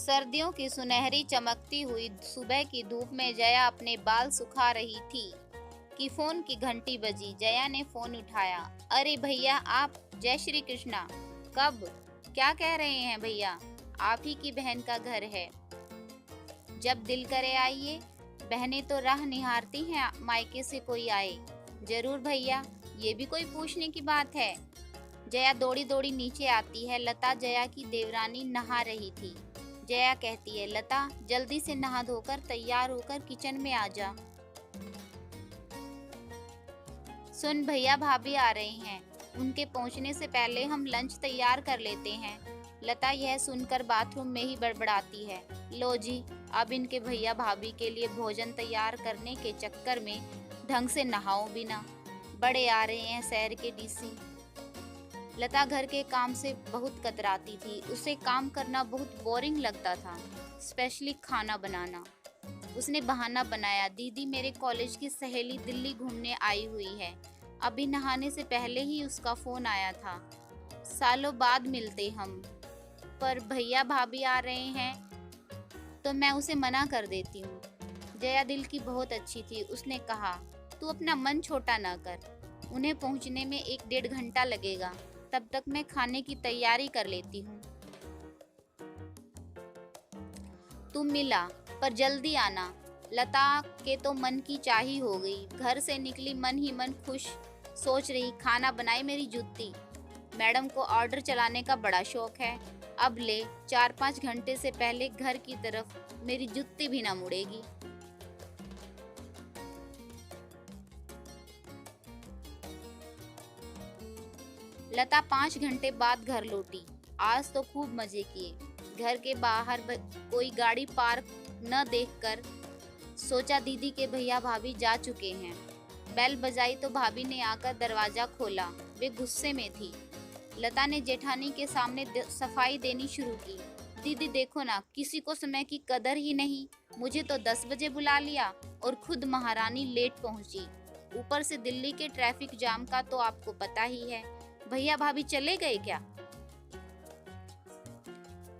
सर्दियों की सुनहरी चमकती हुई सुबह की धूप में जया अपने बाल सुखा रही थी कि फोन की घंटी बजी। जया ने फोन उठाया। अरे भैया आप। जय श्री कृष्णा। कब? क्या कह रहे हैं भैया? आप ही की बहन का घर है, जब दिल करे आइए। बहनें तो राह निहारती हैं मायके से कोई आए। जरूर भैया, ये भी कोई पूछने की बात है। जया दौड़ी दौड़ी नीचे आती है। लता जया की देवरानी नहा रही थी। जया कहती है, लता जल्दी से नहा धोकर तैयार होकर किचन में आ जा। सुन, भैया भाभी आ रहे हैं, उनके पहुंचने से पहले हम लंच तैयार कर लेते हैं। लता यह सुनकर बाथरूम में ही बड़बड़ाती है, लो जी, अब इनके भैया भाभी के लिए भोजन तैयार करने के चक्कर में ढंग से नहाओ भी ना। बड़े आ रहे हैं शहर के डीसी। लता घर के काम से बहुत कतराती थी। उसे काम करना बहुत बोरिंग लगता था, स्पेशली खाना बनाना। उसने बहाना बनाया, दीदी मेरे कॉलेज की सहेली दिल्ली घूमने आई हुई है। अभी नहाने से पहले ही उसका फोन आया था, सालों बाद मिलते हम, पर भैया भाभी आ रहे हैं तो मैं उसे मना कर देती हूँ। जया दिल की बहुत अच्छी थी। उसने कहा, तू अपना मन छोटा ना कर, उन्हें पहुँचने में 1-1.5 घंटा लगेगा, तब तक मैं खाने की तैयारी कर लेती हूँ। तुम मिला, पर जल्दी आना। लता के तो मन की चाही हो गई। घर से निकली मन ही मन खुश, सोच रही, खाना बनाई मेरी जुत्ती। मैडम को ऑर्डर चलाने का बड़ा शौक है। अब ले 4-5 घंटे से पहले घर की तरफ मेरी जुत्ती भी ना मुड़ेगी। लता 5 घंटे बाद घर लौटी। आज तो खूब मजे किए। घर के बाहर कोई गाड़ी पार्क न देखकर सोचा दीदी के भैया भाभी जा चुके हैं। बेल बजाई तो भाभी ने आकर दरवाजा खोला। वे गुस्से में थी। लता ने जेठानी के सामने सफाई देनी शुरू की। दीदी देखो ना, किसी को समय की कदर ही नहीं। मुझे तो 10 बजे बुला लिया और खुद महारानी लेट पहुंची। ऊपर से दिल्ली के ट्रैफिक जाम का तो आपको पता ही है। भैया भाभी चले गए क्या?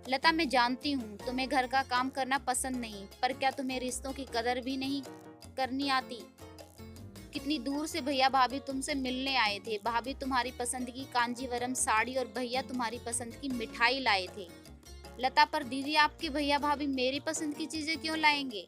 लता मैं जानती हूँ तुम्हें घर का काम करना पसंद नहीं, पर क्या तुम्हें रिश्तों की कदर भी नहीं करनी आती? कितनी दूर से भैया भाभी तुमसे मिलने आए थे। भाभी तुम्हारी पसंद की कांजीवरम साड़ी और भैया तुम्हारी पसंद की मिठाई लाए थे। लता, पर दीदी आपके भैया भाभी मेरी पसंद की चीजें क्यों लाएंगे?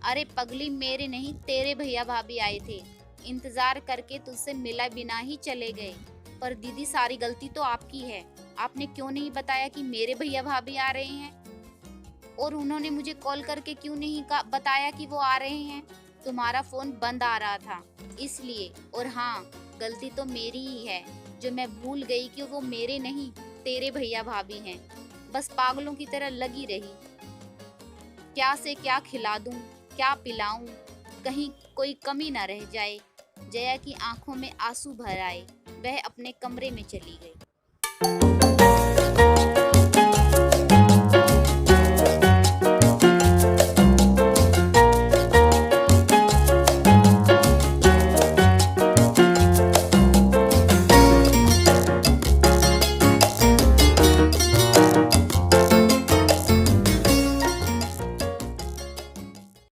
अरे पगली, मेरे नहीं तेरे भैया भाभी आए थे, इंतजार करके तुझसे मिला बिना ही चले गए। पर दीदी सारी गलती तो आपकी है। आपने क्यों नहीं बताया कि मेरे भैया भाभी आ रहे हैं? और उन्होंने मुझे कॉल करके क्यों नहीं बताया कि वो आ रहे हैं? तुम्हारा फोन बंद आ रहा था इसलिए। और हाँ, गलती तो मेरी ही है जो मैं भूल गई कि वो मेरे नहीं तेरे भैया भाभी हैं। बस पागलों की तरह लगी रही, क्या से क्या खिला दूं, क्या पिलाऊं, कहीं कोई कमी ना रह जाए। जया की आंखों में आंसू भर आए। वह अपने कमरे में चली गई।